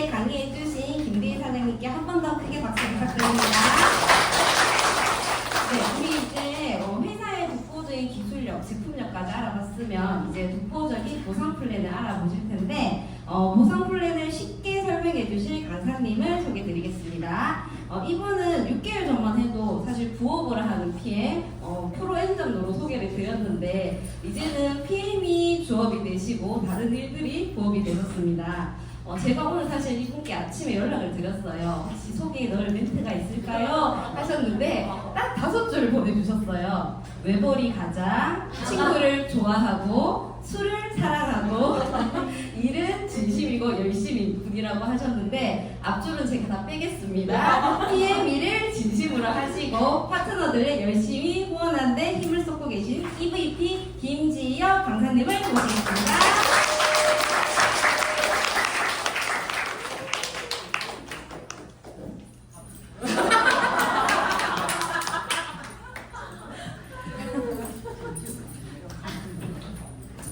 함께 강의해주신 김대희 사장님께 한 번 더 크게 박수 부탁드립니다. 네, 우리 이제 회사의 독보적인 기술력, 제품력까지 알아봤으면 이제 독보적인 보상 플랜을 알아보실 텐데 보상 플랜을 쉽게 설명해 주실 강사님을 소개드리겠습니다. 이분은 6개월 전만 해도 사실 부업을 하는 PM, 프로 엔잡러로 소개를 드렸는데 이제는 PM이 주업이 되시고 다른 일들이 부업이 되셨습니다. 제가 오늘 사실 이분께 아침에 연락을 드렸어요. 혹시 소개에 넣을 멘트가 있을까요? 하셨는데 딱 5줄 보내주셨어요. 외벌이 가장, 친구를 좋아하고, 술을 사랑하고, 일은 진심이고 열심인 분이라고 하셨는데 앞줄은 제가 다 빼겠습니다. PM 일을 진심으로 하시고 파트너들을 열심히 후원하는 데 힘을 쏟고 계신 EVP 김지혁 강사님을 모시겠습니다.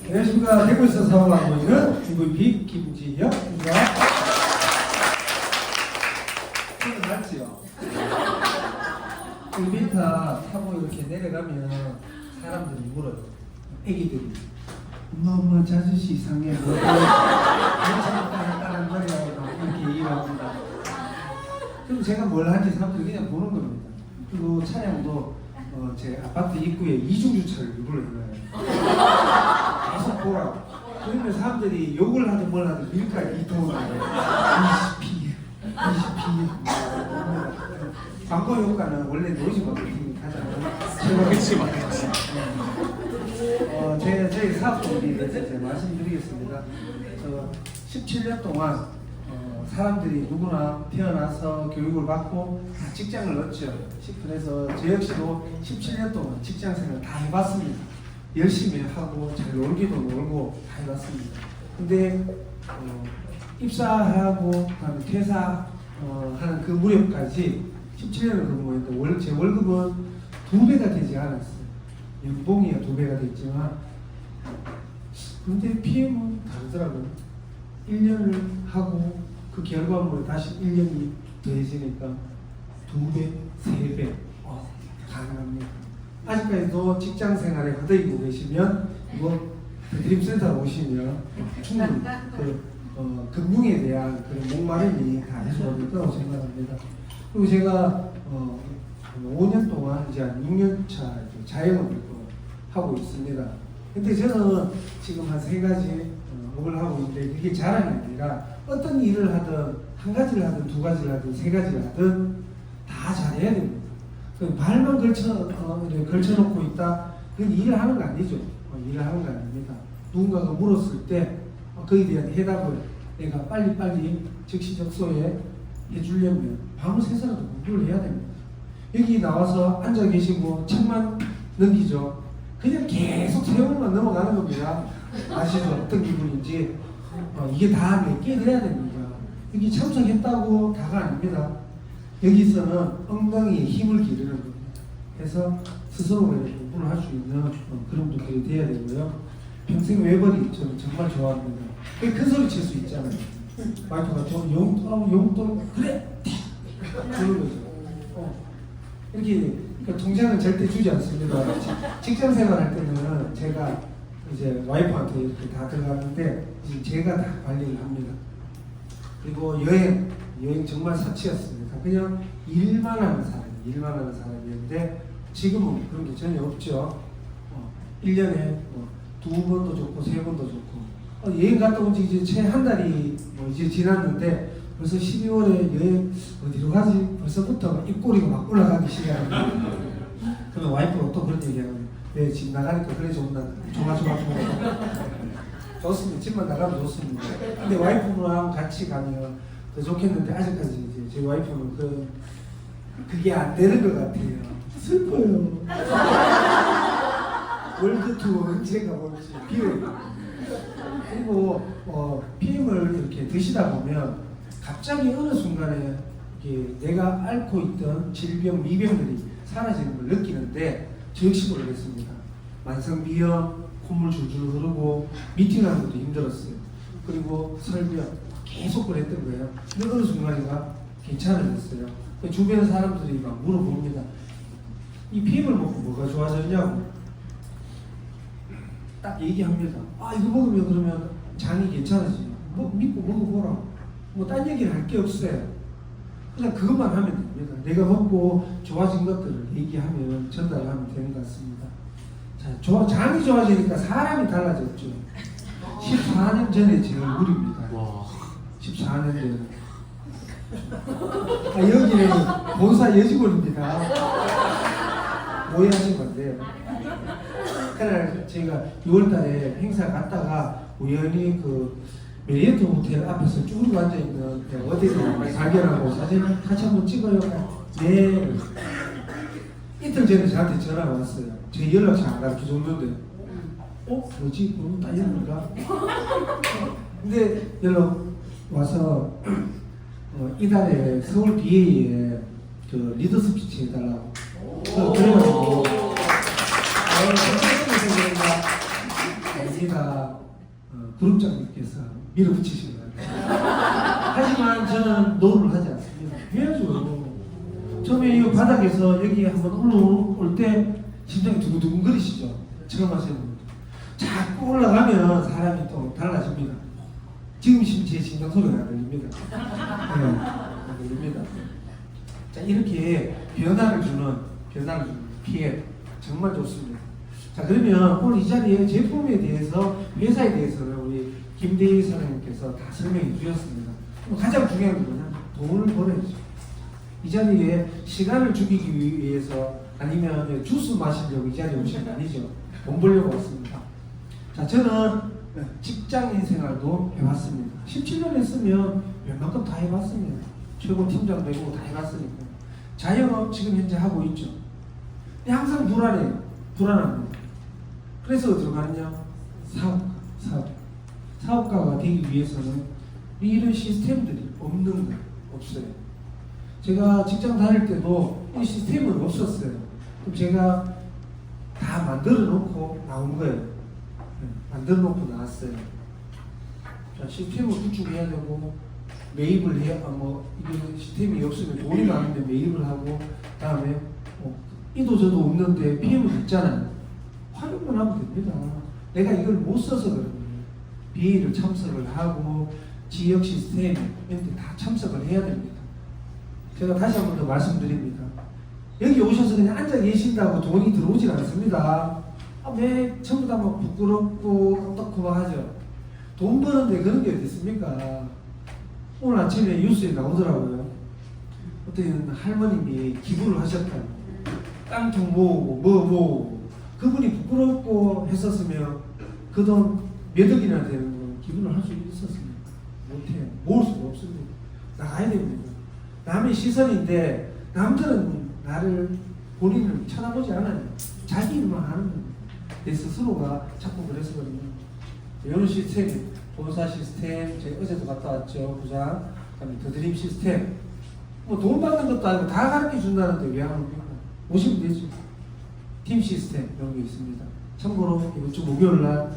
안녕하십니까. 대구에서 사업하고 있는 MVP 김지혁입니다. 저는 맞지요. 엘리베이터 타고 이렇게 내려가면 사람들이 물어요. 애기들이 엄마 자주시 이상해. 괜찮다는 말이야. 이렇게 얘기합니다. 그럼 제가 뭘 하는지 사람들이 그냥 보는 겁니다. 그리고 차량도 제 아파트 입구에 이중주차를 일부러 해놔요. 계속 보라고. 그러면 사람들이 욕을 하든 뭘 하든 밀가에 이통을 하요. 20p. 광고 효과는 원래 노이즈 마케팅이 가장 최고겠지만 저희 사업부에 대해서 제가 말씀드리겠습니다. 17년 동안 사람들이 누구나 태어나서 교육을 받고 다 직장을 얻죠. 그래서 저 역시도 17년 동안 직장생활 다 해봤습니다. 열심히 하고 잘 놀기도 놀고 다 해봤습니다. 근데 입사하고 그다음에 퇴사하는 그 무렵까지 17년을 근무했는데 제 월급은 2배가 되지 않았어요. 연봉이야 2배가 됐지만 근데 PM은 다르더라고요. 1년을 하고 그 결과물에 다시 1년이 더해지니까 2배, 3배 가능합니다. 아직까지도 직장 생활에 헛되고 계시면 이거 드림센터 오시면 충분히 금융에 대한 그런 목마름이 다 해소가 될 거라고 생각합니다. 그리고 제가 5년 동안 이제 6년차 자영업을 하고 있습니다. 근데 저는 지금 한 3가지 업을 하고 있는데 이게 자랑이 아니라 어떤 일을 하든 한 가지를 하든 2가지를 하든 3가지를 하든 다 잘해야 됩니다. 발만 걸쳐놓고 있다. 그건 일을 하는 거 아니죠. 일을 하는 거 아닙니다. 누군가가 물었을 때 거기에 대한 해답을 내가 빨리빨리 적시적소에 해주려면 밤을 새서라도 공부를 해야 됩니다. 여기 나와서 앉아 계시고 책만 넘기죠. 그냥 계속 세월만 넘어가는 겁니다. 아시죠? 어떤 기분인지. 이게 다 몇 개 돼야 됩니다. 여기 참석했다고 다가 아닙니다. 여기서는 엉덩이에 힘을 기르는 겁니다. 그래서 스스로 공부를 할 수 있는 그런 분들이 돼야 되고요. 평생 외벌이 저는 정말 좋아합니다. 큰 소리 칠 수 있잖아요. 와이프가 좀 용돈 그래 그런 거죠. 이렇게 그러니까 통장은 절대 주지 않습니다. 직장 생활할 때는 제가 이제 와이프한테 이렇게 다 들어가는데 이제 제가 다 관리를 합니다. 그리고 여행 정말 사치였습니다. 그냥 일만 하는 사람이었는데 지금은 그런 게 전혀 없죠. 1년에 2번도 좋고 3번도 좋고 여행 갔다 온 지 이제 채 한 달이 이제 지났는데 벌써 12월에 여행 어디로 가지? 벌써부터 입꼬리가 막 올라가기 시작합니다. 그러면 와이프가 또 그런 얘기하면 네, 집 나가니까 그래 좋다. 좋아. 좋습니다. 집만 나가면 좋습니다. 근데 와이프랑 같이 가면 더 좋겠는데 아직까지 이제 제 와이프는 그게 안 되는 것 같아요. 슬퍼요. 월드 투어 언제 가볼지 비워요. 그리고 PM을 이렇게 드시다 보면 갑자기 어느 순간에 이렇게 내가 앓고 있던 질병, 미병들이 사라지는 걸 느끼는데 저 역시 모르겠습니다. 만성비염, 콧물 줄줄 흐르고 미팅하는 것도 힘들었어요. 그리고 설령 계속 그랬던 거예요. 근데 어느 순간인가 괜찮아졌어요. 그 주변 사람들이 막 물어봅니다. 이 비빔을 먹고 뭐가 좋아졌냐고 딱 얘기합니다. 아 이거 먹으면 그러면 장이 괜찮아지죠. 믿고 먹어보라. 뭐 딴 얘기를 할 게 없어요. 그냥 그것만 하면 됩니다. 내가 먹고 좋아진 것들을 얘기하면 전달하면 되는 것 같습니다. 자, 장이 좋아지니까 사람이 달라졌죠. 14년 전에 제 얼굴입니다. 14년 전에. 아, 여기는 본사 여직원입니다. 오해하신 건데요. 그날 제가 6월달에 행사 갔다가 우연히 그 메리어트 호텔 앞에서 쭉 앉아있는 어디를 발견하고 사진 같이 한번 찍어요. 네. 이틀 전에 저한테 전화가 왔어요. 제 연락처 안 가르쳐 줬는데 뭐지? 그럼 따였는가? 근데 연락 와서 이달에 서울 BA에 그 리더 스피치 해달라고 그래가지고 여기가 그룹장님께서 밀어붙이신 것 같아요. 하지만 저는 노를 하지 않습니다. 해야죠. 처음에 이 바닥에서 여기 한번 올라올 때 심장이 두근두근거리시죠. 처음 하시는 분들. 자꾸 올라가면 사람이 또 달라집니다. 지금 제 심장 소리가 안 들립니다. 네, 안 들립니다. 자, 이렇게 변화를 주는 피해 정말 좋습니다. 자, 그러면 오늘 이 자리에 제품에 대해서, 회사에 대해서는 우리 김대희 사장님께서 다 설명해 주셨습니다. 가장 중요한 건 뭐냐? 돈을 벌어야죠. 이 자리에 시간을 죽이기 위해서 아니면 주스 마시려고 이 자리에 오신 거 아니죠. 돈 벌려고 왔습니다. 자, 저는 직장인 생활도 해봤습니다. 17년 했으면 웬만큼 다 해봤습니다. 최고 팀장 되고 다 해봤으니까. 자영업 지금 현재 하고 있죠. 근데 항상 불안해요. 불안합니다. 그래서 어디로 가느냐? 사업가가 되기 위해서는 이런 시스템들이 없는 거예요. 없어요. 제가 직장 다닐 때도 이 시스템은 없었어요. 그럼 제가 다 만들어 놓고 나온 거예요. 만들어 놓고 나왔어요. 자, 시스템을 구축해야 되고 매입을 해야 이게 시스템이 없으면 돈이 많은데 매입을 하고 그다음에 이도 저도 없는데 PM은 있잖아요. 활용만 하면 됩니다. 내가 이걸 못 써서 그런 거예요. BA를 참석을 하고 지역 시스템 이런 데 다 참석을 해야 됩니다. 제가 다시 한 번 더 말씀드립니다. 여기 오셔서 그냥 앉아 계신다고 돈이 들어오질 않습니다. 매 전부 다 막 부끄럽고 어떻고 하죠. 돈 버는데 그런 게 어디 있습니까? 오늘 아침에 뉴스에 나오더라고요. 어떤 할머님이 기부를 하셨다고. 깡통 모으고 모으고 그분이 부끄럽고 했었으면 그 돈 몇 억이나 되는 거 기부를 할 수 있었습니까? 못해요. 모을 수가 없습니다. 나가야 됩니다. 남의 시선인데 남들은 나를 본인을 쳐다보지 않아요. 자기 일만 하는 겁니다. 내 스스로가 자꾸 그랬거든요. 이런 시스템, 본사 시스템, 제가 어제도 갔다 왔죠. 부장, 그다음에 더드림 시스템. 뭐 돈 받는 것도 아니고 다 가르쳐 준다는데 왜 하는 겁니까? 오시면 되죠. 팀 시스템 이런 게 있습니다. 참고로 이번 주 목요일 날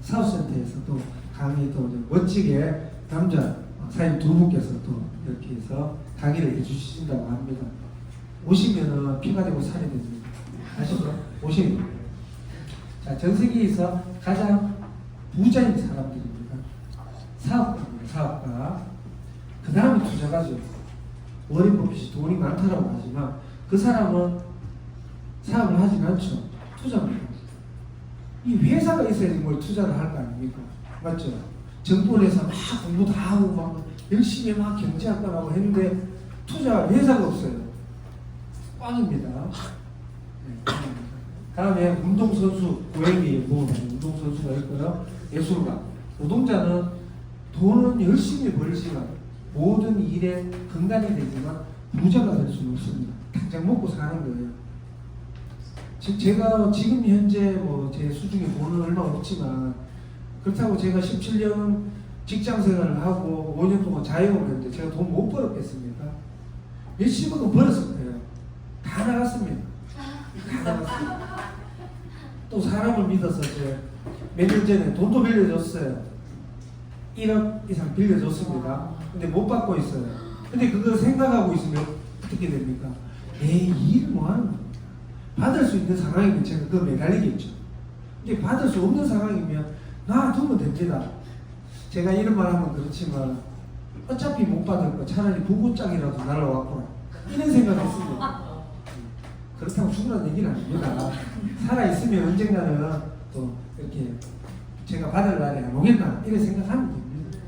사업센터에서 또 강의 또 멋지게 남자 사장님 두 분께서 또 이렇게 해서 강의를 해주신다고 합니다. 오시면은 피가 되고 살이 됩니다. 아시죠? 오시면 돼요. 자, 전 세계에서 가장 부자인 사람들입니다. 사업가입니다. 사업가. 그 다음에 투자가죠. 워렌 버핏이 돈이 많다라고 하지만 그 사람은 사업을 하진 않죠. 투자입니다. 이 회사가 있어야지 뭘 투자를 할 거 아닙니까? 맞죠? 정부에서 막 공부 다 하고 막 열심히 막 경제학과라고 했는데 투자 회사가 없어요. 꽝입니다. 네, 다음에 운동선수, 고양이 보면 운동선수가 있고요. 예술가. 노동자는 돈은 열심히 벌지만 모든 일에 근간이 되지만 부자가 될 수는 없습니다. 당장 먹고 사는 거예요. 제가 지금 현재 제 수중에 돈은 얼마 없지만 그렇다고 제가 17년 직장 생활을 하고 5년 동안 자영업을 했는데 제가 돈 못 벌었겠습니까? 몇십억은 벌었을 거예요. 다 나갔습니다. 다 나갔습니다. 또 사람을 믿어서 몇 년 전에 돈도 빌려줬어요. 1억 이상 빌려줬습니다. 근데 못 받고 있어요. 근데 그걸 생각하고 있으면 어떻게 됩니까? 에이, 이 일 뭐하는 거야? 받을 수 있는 상황이면 제가 그거 매달리겠죠. 근데 받을 수 없는 상황이면 놔두면 됩니다. 제가 이런 말 하면 그렇지만 어차피 못 받을 거 차라리 부부장이라도 날라왔구나 이런 생각했습니다. 그렇다고 죽으라는 얘기는 아닙니다. 살아있으면 언젠가는 또 이렇게 제가 받을 날이 안 오겠나 이런 생각하면 됩니다.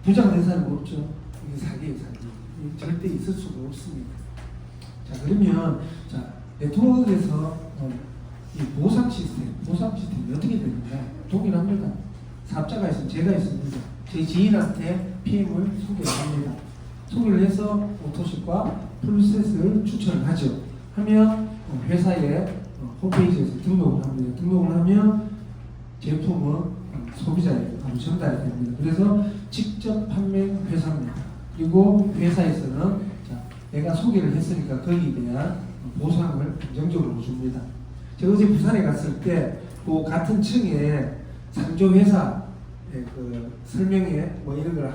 부자가 된 사람은 없죠. 이게 사기예요, 사기. 절대 있을 수가 없습니다. 자, 그러면 자, 네트워크에서 이 보상 시스템이 어떻게 되는가? 동일합니다. 사업자가 있으면 제가 있습니다. 제 지인한테 PM을 소개를 합니다. 소개를 해서 오토십과 풀셋을 추천을 하죠. 하면 회사의 홈페이지에서 등록을 합니다. 등록을 하면 제품은 소비자에게 바로 전달이 됩니다. 그래서 직접 판매 회사입니다. 그리고 회사에서는 자, 내가 소개를 했으니까 거기에 대한 보상을 긍정적으로 줍니다. 제가 어제 부산에 갔을 때 그 같은 층에 상조 회사의 그 설명회 뭐 이런 걸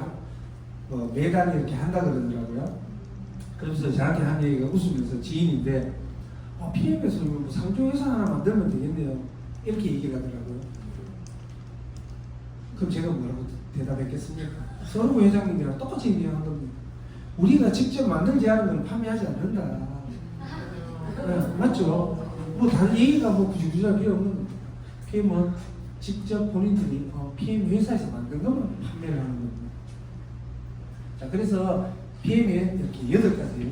매달 이렇게 한다 그러더라고요. 그러면서 저한테 한 얘기가 웃으면서 지인인데 PM에서 뭐 상조 회사 하나 만들면 되겠네요. 이렇게 얘기를 하더라고요. 그럼 제가 뭐라고 대답했겠습니까? 서로 회장님이랑 똑같이 얘기하는 겁니다. 우리가 직접 만들지 않은 걸 판매하지 않는다. 네, 맞죠? 뭐 다른 얘기가 뭐 굳이 할 필요 없는 겁니다. PM은 직접 본인들이 PM 회사에서 만든 것만 판매를 하는 겁니다. 자, 그래서 PM에 이렇게 8가지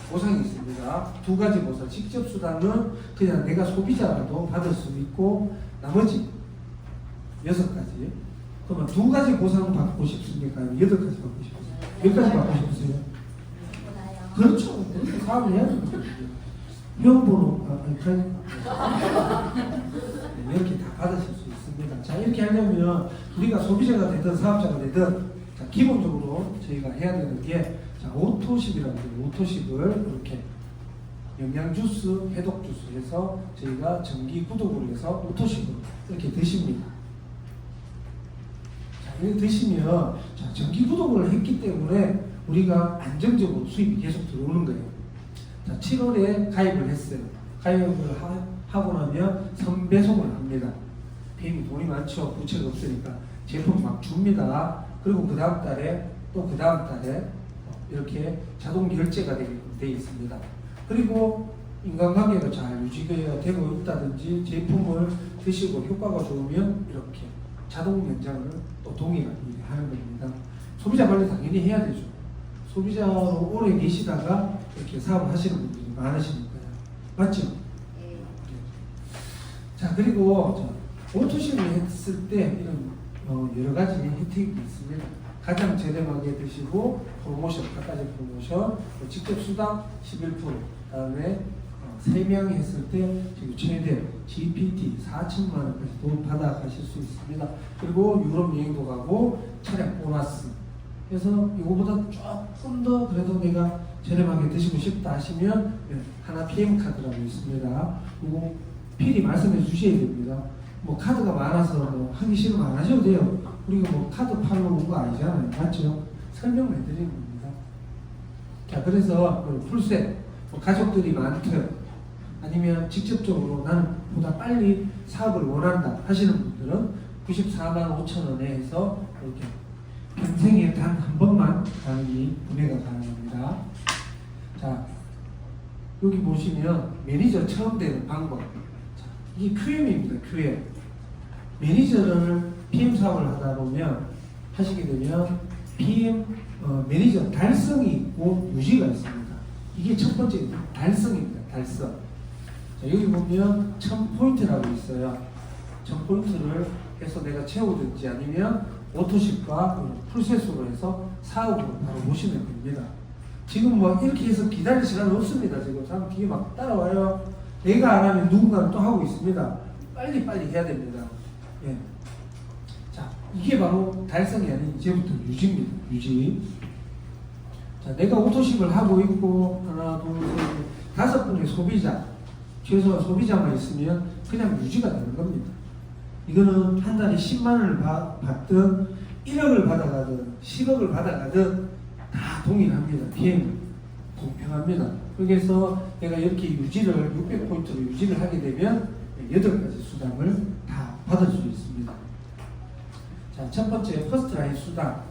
보상이 있습니다. 2가지 보상, 직접 수당은 그냥 내가 소비자라도 받을 수 있고 나머지 6가지. 그러면 2가지 보상 받고 싶습니까? 8가지 받고 싶으세요? 몇 가지 받고 싶으세요? 그렇죠. 사업을 해야 됩니다. 회원번호 이렇게 다 받으실 수 있습니다. 자, 이렇게 하려면 우리가 소비자가 되든 사업자가 되든 자, 기본적으로 저희가 해야 되는 게 자, 오토십이라고 해요. 오토십을 이렇게 영양주스, 해독주스 해서 저희가 정기 구독을 해서 오토십을 이렇게 드십니다. 자, 이렇게 드시면 자, 정기 구독을 했기 때문에 우리가 안정적으로 수입이 계속 들어오는 거예요. 자, 7월에 가입을 했어요. 가입을 하고 나면 선배송을 합니다. PM이 돈이 많죠. 부채가 없으니까 제품 막 줍니다. 그리고 그 다음 달에 또 그 다음 달에 이렇게 자동 결제가 되어 있습니다. 그리고 인간관계가 잘 유지가 되고 있다든지 제품을 드시고 효과가 좋으면 이렇게 자동 연장을 또 동의하는 겁니다. 소비자 관리 당연히 해야 되죠. 소비자로 오래 계시다가 이렇게 사업을 하시는 분들이 많으시는 거예요. 맞죠? 네. 자, 그리고 오토십을 했을 때 이런 여러 가지 혜택이 있습니다. 가장 저렴하게 드시고 프로모션, 갖가지 프로모션, 직접 수당 11%, 그다음에 3명이 했을 때 지금 최대 GPT 4천만 원까지도 받아 가실 수 있습니다. 그리고 유럽 여행도 가고 차량 보너스. 그래서 이거보다 조금 더 그래도 내가 저렴하게 드시고 싶다 하시면 하나 PM 카드라고 있습니다. 이거 필히 말씀해 주셔야 됩니다. 뭐 카드가 많아서 뭐 하기 싫으면 안 하셔도 돼요. 우리가 뭐 카드 팔러 온 거 아니잖아요. 맞죠? 설명을 해드리는 겁니다. 자, 그래서 풀셋, 뭐 가족들이 많든 아니면 직접적으로 나는 보다 빨리 사업을 원한다 하시는 분들은 94만 5천 원에 해서 이렇게 평생에 단 한 번만 당연히 구매가 가능합니다. 자, 여기 보시면 매니저 처음 되는 방법. 자, 이게 QM입니다. QM. 매니저를 PM 사업을 하다 보면 하시게 되면 PM 매니저 달성이 있고 유지가 있습니다. 이게 첫 번째 달성입니다. 달성. 자, 여기 보면 1000포인트라고 있어요. 1000포인트를 해서 내가 채우든지 아니면 오토십과 풀셋으로 해서 사업으로 바로 모시면 됩니다. 지금 뭐 이렇게 해서 기다릴 시간 없습니다. 지금 사람 뒤에 막 따라와요. 내가 안 하면 누군가는 또 하고 있습니다. 빨리 해야 됩니다. 예. 자, 이게 바로 달성이 아닌 이제부터 유지입니다. 유지. 자, 내가 오토십을 하고 있고 하나, 둘, 셋, 5분의 소비자, 최소한 소비자만 있으면 그냥 유지가 되는 겁니다. 이거는 한 달에 10만 원을 받든 1억을 받아가든 10억을 받아가든 다 동일합니다. 비행은 공평합니다. 그래서 내가 이렇게 유지를 600포인트로 유지를 하게 되면 8가지 수당을 다 받을 수 있습니다. 자, 첫 번째 퍼스트라인 수당.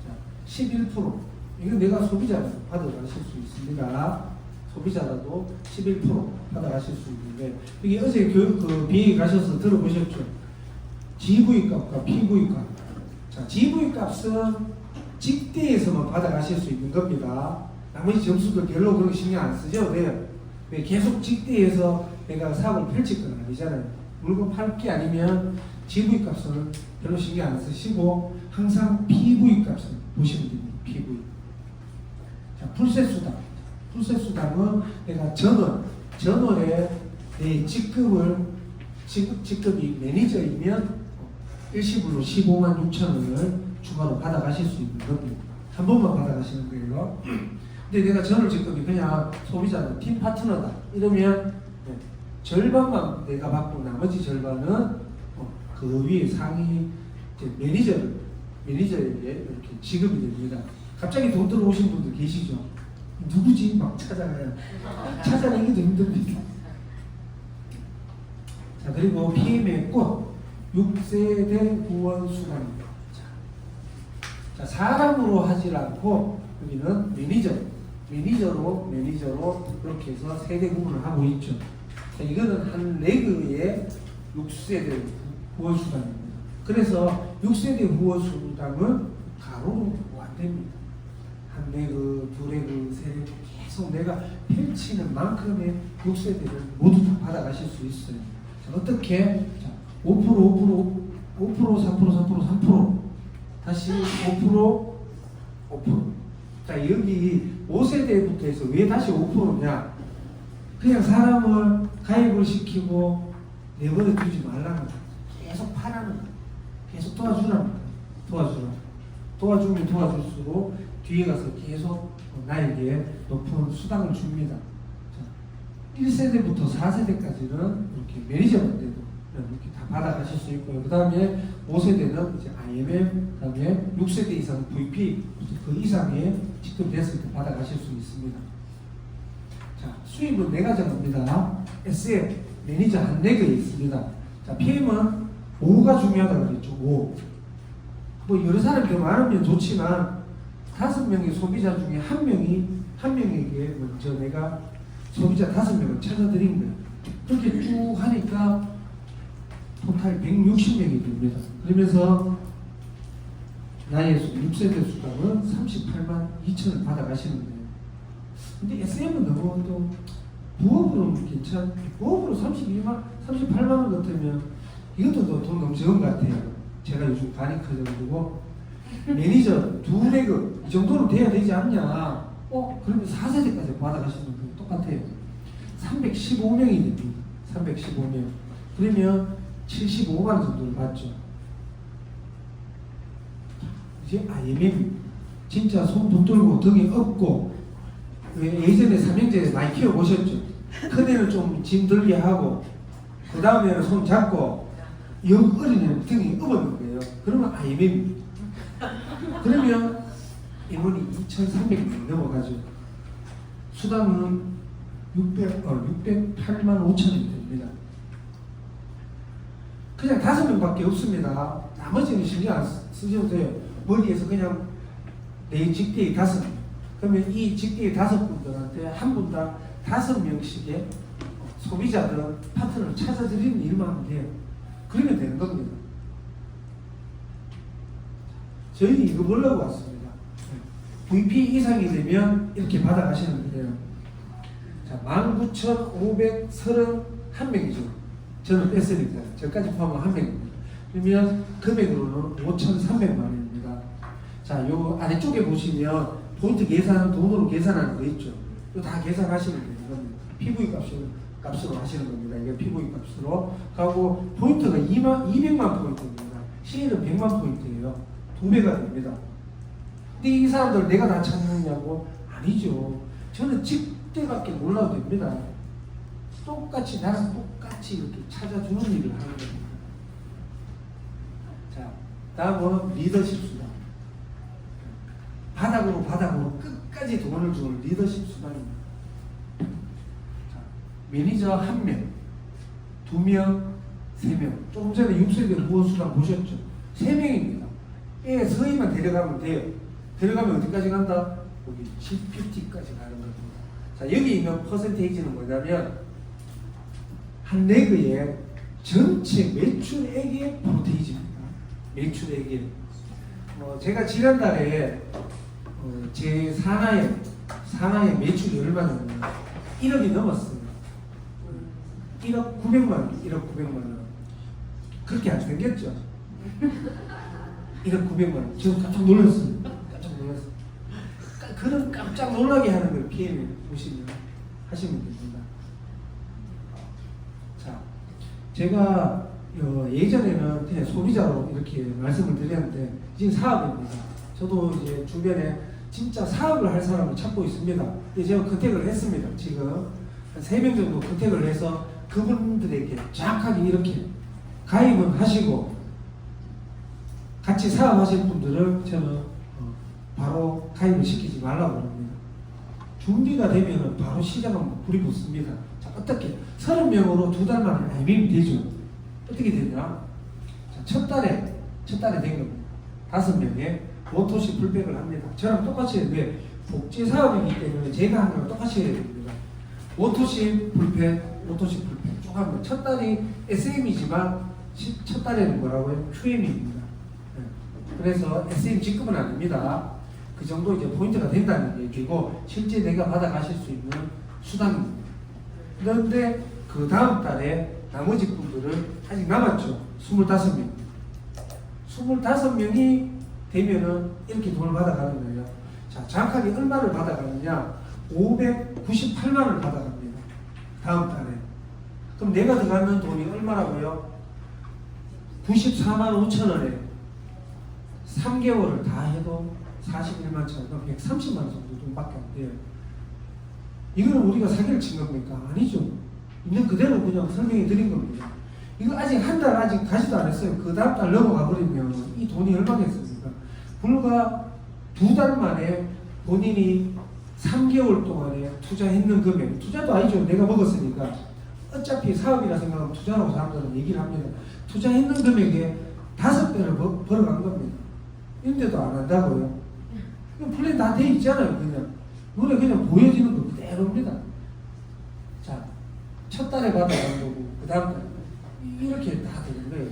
자, 11%. 이거 내가 소비자로 받아가실 수 있습니다. 소비자라도 11% 받아가실 수 있는데, 이게 어제 교육 비행기 가셔서 들어보셨죠? GV 값과 PV 값. 자, GV 값은 직대에서만 받아가실 수 있는 겁니다. 나머지 점수들 별로 그렇게 신경 안 쓰셔도 돼요. 왜 계속 직대에서 내가 사업을 펼칠 건 아니잖아요. 물건 팔 게 아니면 GV 값은 별로 신경 안 쓰시고 항상 PV 값을 보시면 됩니다. PV. 자, 풀세 수당. 풀세 수당은 내가 전월에 내 직급이 매니저이면 일시불로 15만 6천 원을 추가로 받아가실 수 있는 겁니다. 한 번만 받아가시는 거예요. 근데 내가 전월 직급이 그냥 소비자는 팀 파트너다 이러면 절반만 내가 받고 나머지 절반은 그 위에 상위 매니저에게 이렇게 지급이 됩니다. 갑자기 돈 들어오신 분들 계시죠? 누구지? 막 찾아가요. 찾아내기도 힘듭니다. 자, 그리고 PM의 꽃 6세대 후원 수당입니다. 자, 사람으로 하질 않고 여기는 매니저로 이렇게 해서 세대 구분을 하고 있죠. 자, 이거는 한 레그의 6세대 후원 수당입니다. 그래서 6세대 후원 수당은 가로로 안 됩니다. 한 레그, 두 레그, 세 레그 계속 내가 펼치는 만큼의 6세대를 모두 다 받아가실 수 있어요. 자, 어떻게? 자, 5%, 3%. 다시 5%. 자, 여기 5세대부터 해서 왜 다시 5%냐? 그냥 사람을 가입을 시키고 내버려 두지 말라는 거야. 계속 파라는 거야. 계속 도와주라는 거야. 도와주면 도와줄수록 뒤에 가서 계속 나에게 높은 수당을 줍니다. 자, 1세대부터 4세대까지는 이렇게 매니저한테도 이렇게 다 받아가실 수 있고요. 그 다음에 5세대는 이제 IMM, 그 다음에 6세대 이상 VP, 그 이상의 직급됐을 때 받아가실 수 있습니다. 자, 수입은 4가지 겁니다. SM, 매니저 한 4개 있습니다. 자, PM은 5가 중요하다고 그랬죠. 5. 뭐 여러 사람이 많으면 좋지만 5명의 소비자 중에 한 명에게 먼저 내가 소비자 5명을 찾아드린 거예요. 그렇게 쭉 하니까 토탈 160명이 됩니다. 그러면서 나의 6세대 수당은 38만 2천을 받아가시는 거예요. 근데 SM은 너무 또 부업으로 부업으로 38만 원 같으면 이것도 돈 너무 적은 것 같아요. 제가 요즘 간이 커져가지고 매니저 2레그 이 정도는 돼야 되지 않냐. 그러면 4세대까지 받아가시는 거예요. 똑같아요. 315명이 됩니다. 315명. 그러면 75만 원 정도를 받죠. 이제 IMM 진짜 손 붙들고 등에 업고 예전에 삼형제 많이 키워보셨죠? 큰애는 좀 짐 들게 하고 그 다음에는 손 잡고 어린애는 등에 업는 거예요. 그러면 IMM 그러면 인원이 2,300명 넘어가죠. 수당은 608만 5천이 됩니다. 그냥 5명밖에 없습니다. 나머지는 신경 안 쓰셔도 돼요. 머리에서 그냥 내 직대의 5명. 그러면 이 직대의 5분들한테 한 분당 5명씩의 소비자들 파트너를 찾아드리는 일만 하면 돼요. 그러면 되는 겁니다. 저희는 이거 보려고 왔습니다. VP 이상이 되면 이렇게 받아가시는 거예요. 자, 19,531명이죠. 저는 뺐으니까 저까지 포함하면 1명입니다. 그러면 금액으로는 5,300만 원입니다. 자, 요 아래쪽에 보시면 포인트 계산, 돈으로 계산하는 거 있죠. 이거 다 계산하시면 되는 겁니다. PV 값으로 하시는 겁니다. 이게 PV 값으로 가고 포인트가 200만 포인트입니다. 시일은 100만 포인트예요. 2배가 됩니다. 근데 이 사람들 내가 다 찾느냐고? 아니죠. 저는 직대밖에 몰라도 됩니다. 똑같이 나랑 똑같이 이렇게 찾아주는 일을 하는 겁니다. 다음은 리더십 수단. 바닥으로 끝까지 돈을 주는 리더십 수단입니다. 자, 매니저 1명, 2명, 3명. 조금 전에 6세대 후원 수단 보셨죠? 3명입니다. 애 서희만 데려가면 돼요. 데려가면 어디까지 간다? 여기 GPT까지 가는 겁니다. 자, 여기 있는 퍼센테이지는 뭐냐면 한 레그의 전체 매출액의 퍼센테이지입니다. 매출액의. 제가 지난달에 제 산하의 매출이 얼마냐면 1억이 넘었어요. 1억 900만 원, 1억 900만 원. 그렇게 안 생겼죠? 1억 900만 원. 저 깜짝 놀랐어요. 깜짝 놀랐어요. 그런 깜짝 놀라게 하는 걸 PM에 보시면 하시면 됩니다. 자, 제가 예전에는 그냥 소비자로 이렇게 말씀을 드렸는데 지금 사업입니다. 저도 이제 주변에 진짜 사업을 할 사람을 찾고 있습니다. 근데 제가 컨택을 했습니다. 지금 한 3명 정도 컨택을 해서 그분들에게 정확하게 이렇게 가입은 하시고 같이 사업하실 분들을 저는 바로 가입을 시키지 말라고 합니다. 준비가 되면 바로 시작하면 불이 붙습니다. 자, 어떻게? 30명으로 2달 만에 IBM이 되죠. 어떻게 되냐? 자, 첫 달에 된 겁니다. 5명에 모토시 풀백을 합니다. 저랑 똑같이 해야 돼. 복지 사업이기 때문에 제가 하는 거랑 똑같이 해야 됩니다. 모토시 풀백 쭉 하면 첫 달이 SM이지만 첫 달에는 뭐라고요? QM입니다. 그래서 SM 직급은 아닙니다. 그 정도 이제 포인트가 된다는 얘기고 실제 내가 받아가실 수 있는 수단입니다. 그런데 그 다음 달에 나머지 분들은 아직 남았죠. 25명. 25명이 되면은 이렇게 돈을 받아가는 거예요. 자, 정확하게 얼마를 받아가느냐? 598만 원을 받아갑니다. 다음 달에. 그럼 내가 들어가는 돈이 얼마라고요? 94만 5천 원에 3개월을 다 해도 41만 천 원, 130만 원 정도 돈밖에 안 돼요. 이거는 우리가 사기를 친 겁니까? 아니죠. 있는 그대로 그냥 설명해 드린 겁니다. 이거 아직 한 달 아직 가지도 않았어요. 그 다음 달 넘어가 버리면 이 돈이 얼마겠습니까? 불과 2달 만에 본인이 3개월 동안에 투자했는 금액, 투자도 아니죠. 내가 먹었으니까. 어차피 사업이라 생각하면 투자라고 사람들은 얘기를 합니다. 투자했는 금액에 5배를 벌어간 겁니다. 이런데도 안 한다고요? 플랜 다 돼 있잖아요. 그냥 눈에 그냥 보여지는 거 그대로입니다. 자, 첫 달에 받아간 거고 그 다음 달 이렇게 다 되는 거예요.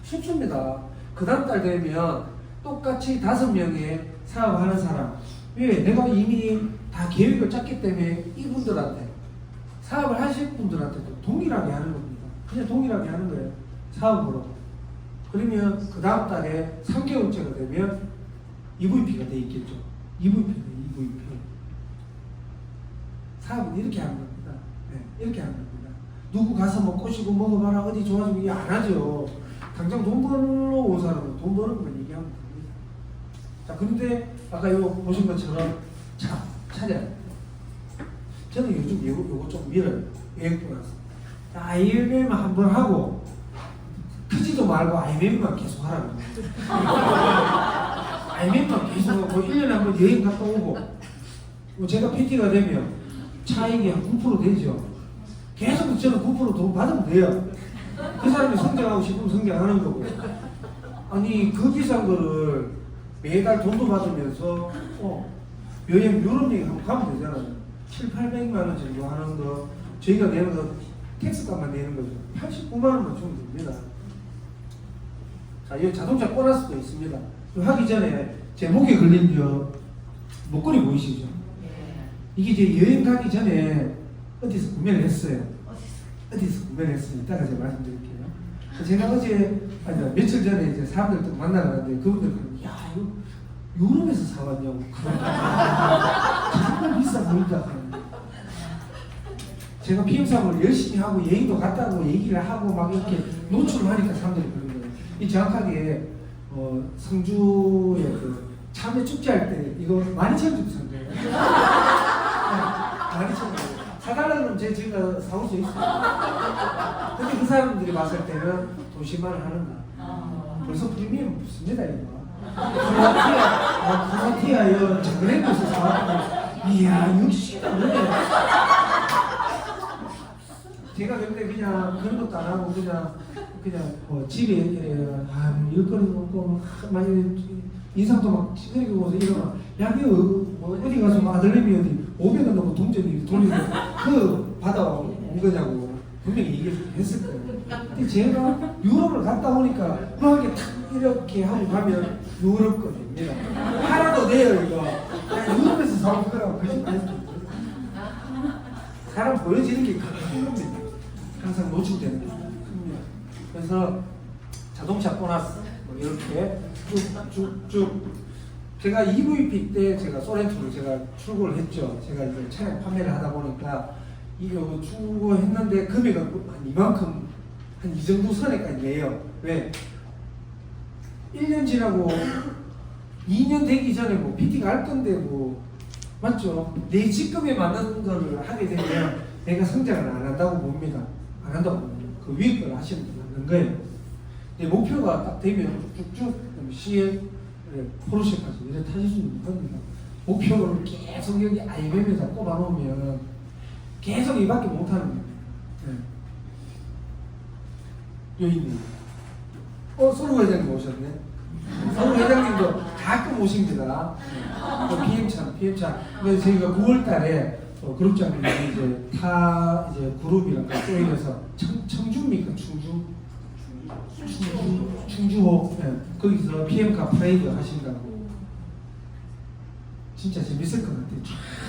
쉽습니다. 그 다음 달 되면 똑같이 5명의 사업하는 사람. 왜? 내가 이미 다 계획을 짰기 때문에 이분들한테 사업을 하실 분들한테도 동일하게 하는 겁니다. 그냥 동일하게 하는 거예요. 사업으로. 그러면 그 다음 달에 3개월째가 되면 EVP가 돼 있겠죠. EVP. 사업은 이렇게 하는 겁니다. 네, 이렇게 하는 겁니다. 누구 가서 뭐 꼬시고 먹어봐라 어디 좋아지고 이게 안 하죠. 당장 돈 벌러 온 사람은 돈 버는 것만 얘기하면 됩니다. 자, 그런데 아까 이거 보신 것처럼 찾아야 돼요. 저는 요즘 요거 좀 밀어요. 여행플러스. IMM 한번 하고 크지도 말고 IMM만 계속 하라고. IMM만 계속 하고 1년에 한 번 여행 갔다 오고 뭐 제가 PT가 되면 차익이 한 9% 되죠. 계속 저는 9% 돈 받으면 돼요. 그 사람이 성장하고 싶으면 성장하는 거고. 아니 그 비싼 거를 매달 돈도 받으면서 여행 유럽 여행 한번 가면 되잖아요. 700~800만 원 정도 하는 거 저희가 내는 거 텍스값만 내는 거죠. 89만 원만 주면 됩니다. 자, 이 자동차 보너스도 있습니다. 하기 전에 제 목에 걸린 목걸이 보이시죠? 이게 이제 여행 가기 전에 어디서 구매를 했어요. 어디서 구매를 했어요. 이따가 제가 말씀드릴게요. 제가 며칠 전에 이제 사람들 또 만나러 갔는데 그분들 야 이거 유럽에서 사왔냐고. 정말 비싸 보인다. 제가 PM 사업을 열심히 하고 여행도 갔다고 얘기를 하고 막 이렇게 노출을 하니까 사람들이 그런 거예요. 이 정확하게 성주의 그 참외 축제 할 때 이거 12,000원 주고 산 거예요. 12,000원. 사달라는 제가 사올 수 있어요. 근데 그 사람들이 봤을 때는 돈 10만 원 하는 거야. 벌써 프리미엄 붙습니다 이거. 크로아티아 이거 자그레브에서 사왔더니 이야 역시나 그래. 제가 근데 그냥 그런 것도 안 하고 그냥 뭐 집에 일거리도 없고 막 인상도 막 찌그리고 오서 이러면 야기 뭐 어디 가서 뭐 아들내미 어디 500원 넘고 동전이 돌리고 그 받아온 거냐고 분명히 얘기했을 거예요. 근데 제가 유럽을 갔다 오니까 그렇게 탁 이렇게 하고 가면 유럽 거입니다. 하나도 돼요 이거. 유럽에서 사온 거라고 거짓말 했어요. 사람 보여지는 게 큰 겁니다. 항상 노출되는 게 큽니다. 그래서 자동차 보너스 뭐 이렇게 쭉쭉쭉 제가 EVP 때 제가 소렌토를 제가 출고를 했죠. 제가 이제 차량 판매를 하다 보니까 이거 출고했는데 금액은 한 이만큼 한 이 정도 선에까지 내요. 왜? 1년 지나고 2년 되기 전에 뭐 PT가 할 건데 뭐 맞죠? 내 직급에 맞는 거를 하게 되면 내가 성장을 안 한다고 봅니다. 안 한다고 봅니다. 그 위에 걸 하시면 되는 거예요. 내 목표가 딱 되면 쭉쭉 CL, 포르쉐까지 이렇게 타실 수 있는 겁니다. 목표를 계속 여기 IMM에다 꼽아놓으면 계속 이밖에 못하는 겁니다. 네. 여인님. 서로 회장님 오셨네. 서로 회장님도 가끔 오십니다. PM차. 근데 저희가 9월 달에 그룹장님이 이제 이제 그룹이랑 조인해서 청주입니까? 충주호. 네. 거기서 PM카 프레이드 하신다고. 진짜 재밌을 것 같아요.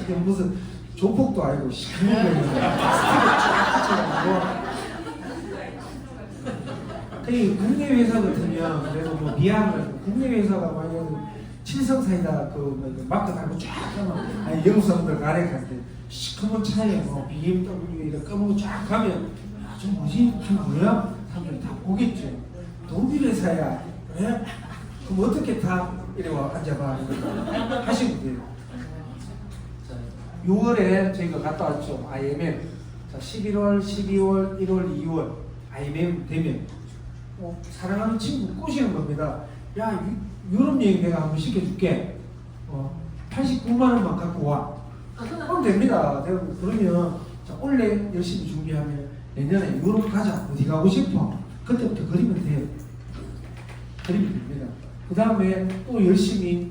이게 무슨 조폭도 아니고 시끄러운 국내 회사 같으면 그래도 뭐 미안한 국내 회사가 만약 칠성사이다 그 마크 달고 쫙 가면 아니 영국 사람들 가래 갈 때 시커먼 차에 뭐 BMW 이렇게 까먹고 쫙 가면 좀 뭐지? 좀 뭐야? 사람들이 다 보겠죠. 독일 회사야. 왜? 그럼 어떻게 다 이래 와 앉아봐 하시면 돼요. 6월에 저희가 갔다 왔죠. IMM. 자, 11월, 12월, 1월, 2월 IMM 되면 사랑하는 친구 꼬시는 겁니다. 야 유럽 여행 내가 한번 시켜줄게. 89만 원만 갖고 와. 그럼 됩니다. 내가 그러면 자, 원래 열심히 준비하면 내년에 유럽 가자. 어디 가고 싶어? 그때부터 그리면 돼요. 그리면 됩니다. 그 다음에 또 열심히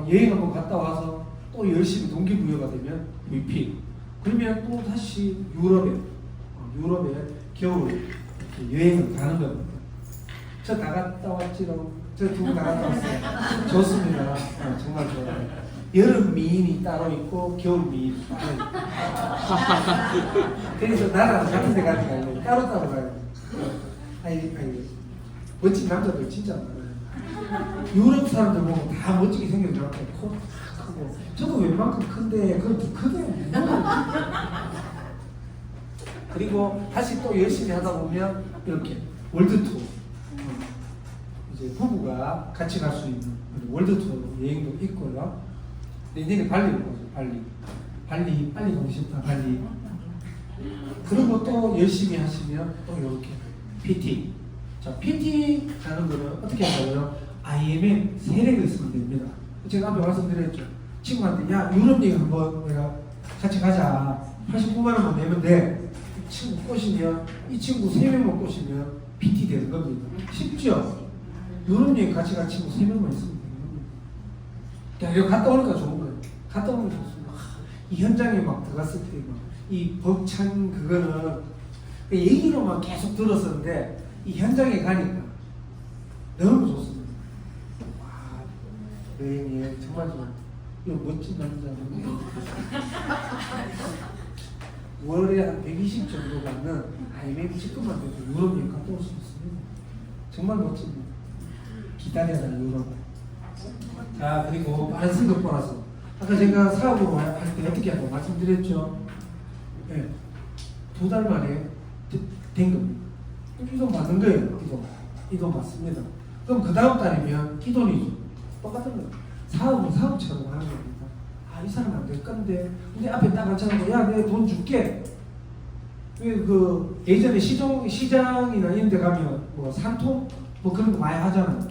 여행 한번 갔다 와서 또 열심히 동기부여가 되면 VP. 그러면 또 다시 유럽에 겨울 여행을 가는 겁니다. 저 나갔다 왔지롱. 저 두 분 나갔다 왔어요. 좋습니다. 정말 좋아요. 여름 미인이 따로 있고 겨울 미인이 따로 있고. 그래서 나랑 같은 데 가는 게 아니고 따로 가요. 아니 멋진 남자들 진짜 많아요. 유럽 사람들 보면 다 멋지게 생겨서 코 크고 저도 웬만큼 큰데 그것도 크게 그리고 다시 또 열심히 하다 보면 이렇게 월드 투어 이제 부부가 같이 갈 수 있는 월드 투어 여행도 있고요. 내년에 발리로 가죠. 발리 빨리 가고 싶다. 발리. 그리고 또 열심히 하시면 또 이렇게 PT. 자, PT 가는 거는 어떻게 하냐면 IMM 세례가 있으면 됩니다. 제가 앞에 말씀드렸죠. 친구한테 야 유럽 여행 한번 내가 같이 가자. 89만 원만 내면 돼. 이 친구 꼬시면 이 친구 3명만 꼬시면 PT 되는 겁니다. 쉽죠? 유럽 여행 같이 갈 친구 3명만 있으면 되는 겁니다. 여기 갔다 오니까 좋은 거예요. 갔다 오니까 좋습니다. 이 현장에 막 들어갔을 때 이 벅찬 그거는 얘기로만 계속 들었었는데 이 현장에 가니까 너무 좋습니다. 와, 여행이 정말 좋아요. 이 멋진 남자. 월에 한 120 정도 받는 IMM 직급만 돼도 유럽 여행 갔다 올 수 있습니다. 정말 멋집니다. 기다려라 유럽. 자, 그리고 빠른 승급 보너스. 아까 제가 사업으로 할 때 어떻게 하고 말씀드렸죠? 네. 2달 만에 된 겁니다. 이 돈 받는 거예요. 이 돈 받습니다. 그럼 그 다음 달이면 이 돈이죠. 똑같은 거예요. 사업은 사업처럼 하는 겁니다. 이 사람 안 될 건데. 근데 앞에 딱 앉혀놓고 야, 내가 돈 줄게. 왜 예전에 시장이나 이런 데 가면 뭐 3통 뭐 그런 거 많이 하잖아요.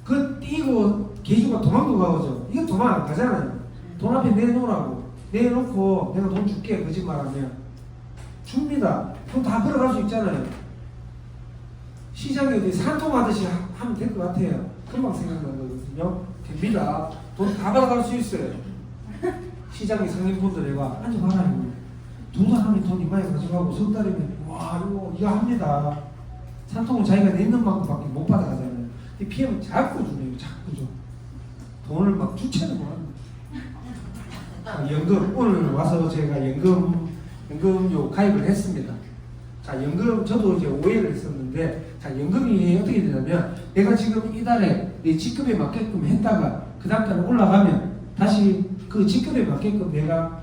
그 띄고 개주가 도망도 가죠. 이건 도망 안 가잖아요. 돈 앞에 내놓으라고. 내놓고 내가 돈 줄게 거짓말하면 줍니다. 그럼 다 걸어갈 수 있잖아요. 시장에 어디 산통하듯이 하면 될 것 같아요. 금방 생각나는 거거든요. 됩니다. 돈 다 받아갈 수 있어요. 시장에 상인분들 해봐. 앉아봐라 이거. 2달 하면 돈 이만히 가져가고 석 달이면 와 이거 합니다. 산통은 자기가 내는 만큼밖에 못 받아가잖아요. 이 피해는 자꾸 주네요. 자꾸 줘. 돈을 막 주체는 못 합니다. 연금 오늘 와서 제가 연금요 가입을 했습니다. 자 연금 저도 이제 오해를 했었는데 자 연금이 어떻게 되냐면 내가 지금 이달에 내 직급에 맞게끔 했다가 그 다음 달에 올라가면 다시 그 직급에 맞게끔 내가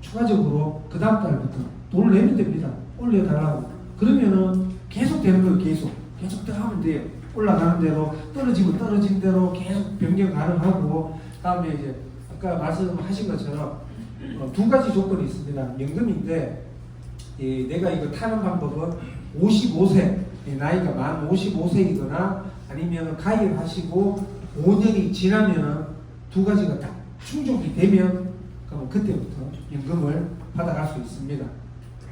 추가적으로 그 다음 달부터 돈을 내면 됩니다. 올려달라고. 그러면은 계속 되는 거예요. 계속 들어가면 돼요. 올라가는 대로 떨어지면 떨어진 대로 계속 변경 가능하고 다음에 이제 아까 말씀하신 것처럼 2가지 조건이 있습니다. 연금인데 내가 이거 타는 방법은 55세 나이가 만 55세이거나 아니면 가입하시고 5년이 지나면 2가지가 딱 충족이 되면 그럼 그때부터 연금을 받아갈 수 있습니다.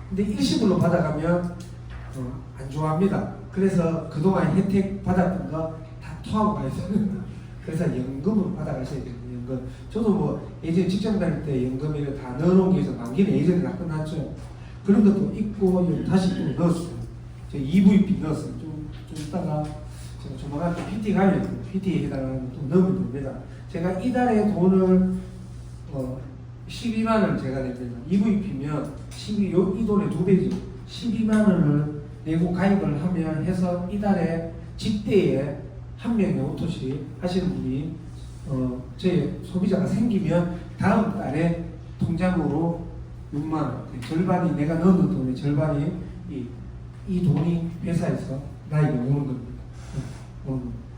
근데 일시불로 받아가면 안 좋아합니다. 그래서 그동안 혜택 받았던 거 다 토하고 가야 됩니다. 그래서 연금을 받아가셔야 됩니다. 연금. 저도 뭐 예전에 직장 다닐 때 연금을 다 넣어놓은 게 있어서 만기는 예전에 다 끝났죠. 그런 것도 있고 다시 또 넣었어요. 제가 EVP 넣었어요. 좀 있다가 제가 조만간 또 PT 가면 PT에 해당하는 또 넣으면 됩니다. 제가 이달에 돈을 12만 원을 제가 냅니다. EVP면 이 돈의 2배죠. 12만 원을 내고 가입을 하면 해서 이달에 직대에 한 명의 오토시 하시는 분이 제 소비자가 생기면 다음 달에 통장으로 6만 원, 절반이 내가 넣는 돈의 절반이 이 돈이 회사에서 나에게 오는 겁니다.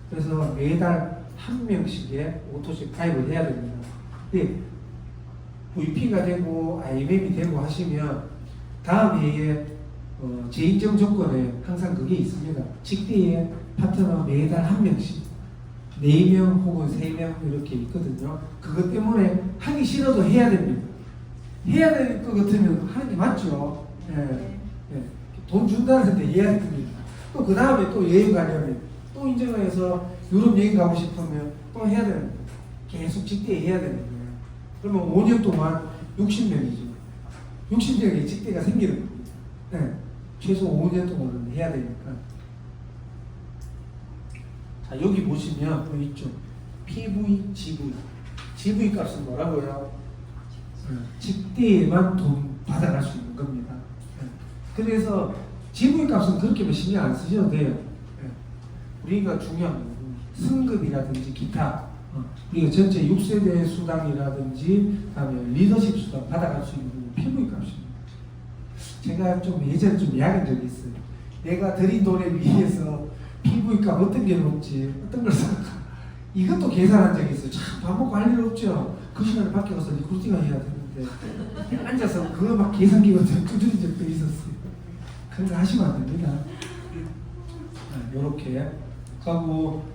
그래서 매달 한 명씩의 오토시 가입을 해야 됩니다. 근데 VP가 되고 IMM이 되고 하시면 다음 해에 재인정 조건에 항상 그게 있습니다. 직대에 파트너 매달 한 명씩 4명 혹은 3명 이렇게 있거든요. 그것 때문에 하기 싫어도 해야 됩니다. 해야 될 것 같으면 하는 게 맞죠. 돈 준다는데 해야 됩니다. 또 그 다음에 또 여행 가려면 또 인정해서 유럽 여행 가고 싶으면 또 해야 됩니다. 계속 직대에 해야 되는 거예요. 그러면 5년 동안 60명이죠. 60명의 직대가 생기는 겁니다. 최소 5년 동안은 해야 되니까. 자, 여기 보시면 여기 있죠. PV, GV. GV 값은 뭐라고요? 직대에만 돈 받아갈 수 있는 겁니다. 그래서 GV 값은 그렇게 뭐 신경 안 쓰셔도 돼요. 우리가 중요한 건 승급이라든지 기타 우리가 전체 6세대 수당이라든지 다음에 리더십 수당 받아갈 수 있는 PV 값입니다. 제가 좀 예전에 좀 이야기한 적이 있어요. 내가 드린 돈에 비해서 PV 값 어떤 게 높지 어떤 걸 생각하 이것도 계산한 적이 있어요. 참 밥 먹고 할 일 없죠. 그 시간에 밖에 가서 리크루팅을 해야 되는데 앉아서 그거 막 계산기가 두드린 적도 있었어요. 그런 거 하시면 안 됩니다. 요렇게 하고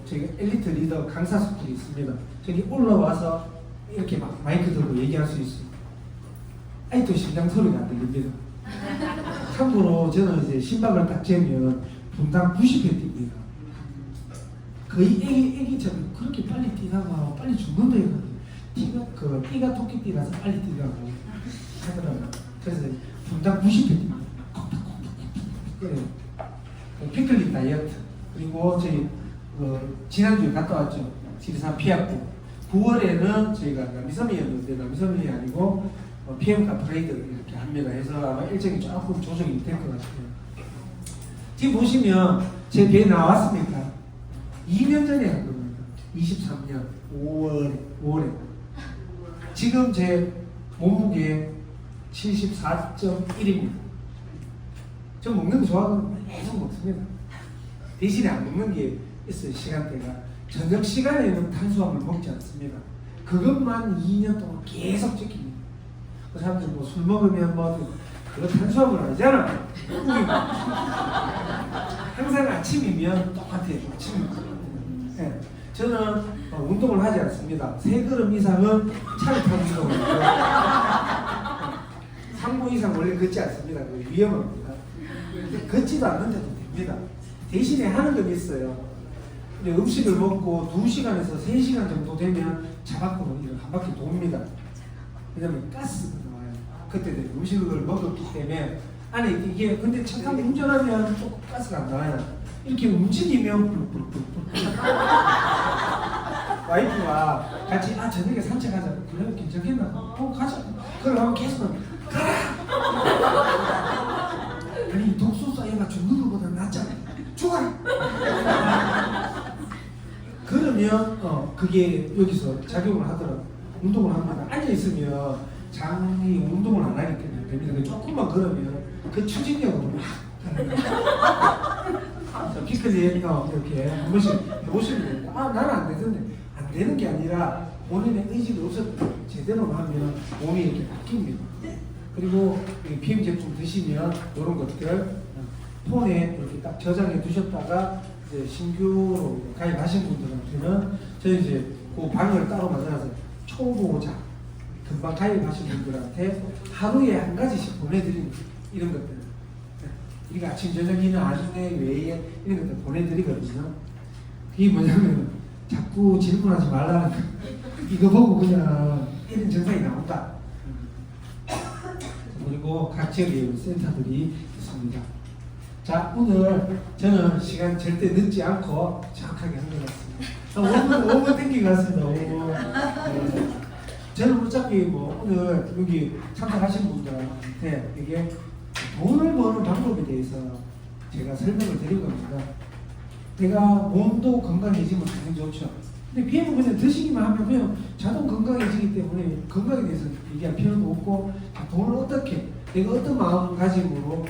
저희가 엘리트 리더 강사석들이 있습니다. 저기 올라와서 이렇게 막 마이크 들고 얘기할 수 있어요. 아직도 심장 소리가 안 들립니다. 참고로 저는 이제 심박을 딱 재면 분당 90회 뜁니다. 거의 애기처럼 그렇게 빨리 뛰다가 빨리 죽는다 이거든요. 띠가 토끼띠라서 빨리 뛰라고 하더라고요. 그래서 분당 90회 뜁니다. 피클릭 다이어트. 그리고 저희 지난주에 갔다 왔죠. 지리산 피아프 9월에는 저희가 남미섬이었는데 남미섬이 아니고 PM카 프레이드 이렇게 합니다. 해서 아마 일정이 조금 조정이 될 것 같아요. 지금 보시면 제 배에 나왔습니까? 2년 전에 한 겁니다. 23년 5월에 지금 제 몸무게 74.1입니다. 저 먹는 거 좋아하는 계속 먹습니다. 대신에 안 먹는 게 있어요. 시간대가 저녁 시간에는 탄수화물 먹지 않습니다. 그것만 2년 동안 계속 지킵니다. 그 사람들 뭐 술 먹으면 뭐 그거 탄수화물 아니잖아. 항상 아침이면 똑같아요. 아침. 네. 저는 운동을 하지 않습니다. 3걸음 이상은 차를 타고 운동을 해요. 3분 이상 원래 걷지 않습니다. 그거 위험합니다. 근데 걷지도 않는데도 됩니다. 대신에 하는 건 있어요. 근데 음식을 먹고 2시간에서 3시간 정도 되면 차 밖으로 한 바퀴 돕니다. 왜냐면 가스가 나와요. 그때 되면 음식을 먹었기 때문에 안에 이게 근데 차 타고 운전하면 조금 가스가 안 나와요. 이렇게 움직이면 뿔뿔뿔뿔. 와이프가 같이 저녁에 산책하자. 그래 괜찮겠나? 가자. 그러면 계속 가라. 아니 독소사 얘가 죽는 것보다 낫잖아. 죽어라. 그러면 그게 여기서 작용을 하더라고. 운동을 합니다. 앉아 있으면 장이 운동을 안 하기 때문에 됩니다. 조금만 걸으면 그 추진력으로 막 피클리 이렇게 한 번씩 해보시면 됩니다. 나는 안 되던데. 안 되는 게 아니라 본인의 의지가 없어도 제대로 하면 몸이 이렇게 바뀝니다. 그리고 PM 제품 드시면 이런 것들 폰에 이렇게 딱 저장해 두셨다가 이제 신규로 가입하신 분들한테는 저희 이제 그 방을 따로 만들어서 초보자 금방 가입하신 분들한테 하루에 한 가지씩 보내드리는 이런 것들. 우리가 아침 저녁이나 안내 외에 이런 것들 보내드리거든요. 그게 뭐냐면 자꾸 질문하지 말라는 거. 이거 보고 그냥 이런 증상이 나온다. 그리고 각 지역에 센터들이 있습니다. 자, 오늘 저는 시간 절대 늦지 않고 정확하게 한 것 같습니다. 5분 땡긴 것 같습니다. 5분. 저는 어차피 오늘 여기 참석하신 분들한테 이게 돈을 버는 방법에 대해서 제가 설명을 드린 겁니다. 내가 몸도 건강해지면 당연히 좋죠. 근데 BM은 그냥 드시기만 하면 그냥 자동 건강해지기 때문에 건강에 대해서 얘기할 필요도 없고 돈을 어떻게 내가 어떤 마음가짐으로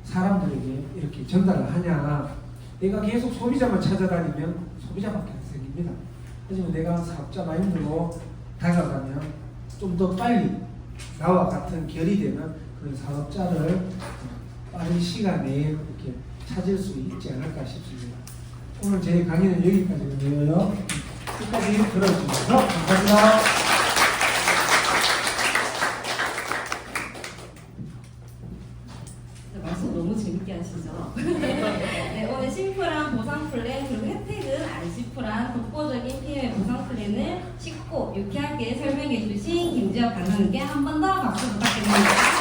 사람들에게 이렇게 전달을 하냐. 내가 계속 소비자만 찾아다니면 소비자밖에 안 생깁니다. 하지만 내가 사업자 마인드로 다가가면 좀 더 빨리 나와 같은 결이 되는 그런 사업자를 빠른 시간 내에 이렇게 찾을 수 있지 않을까 싶습니다. 오늘 제 강의는 여기까지고요. 끝까지 들어주셔서 감사합니다. 말씀 너무 재밌게 하시죠? 네, 오늘 심플한 보상 플랜 그리고 혜택은 안 심플한 독보적인 PM의 보상 플랜을 쉽고 유쾌하게 설명해 주신 김지혁 강사님께 한 번 더 박수 부탁드립니다.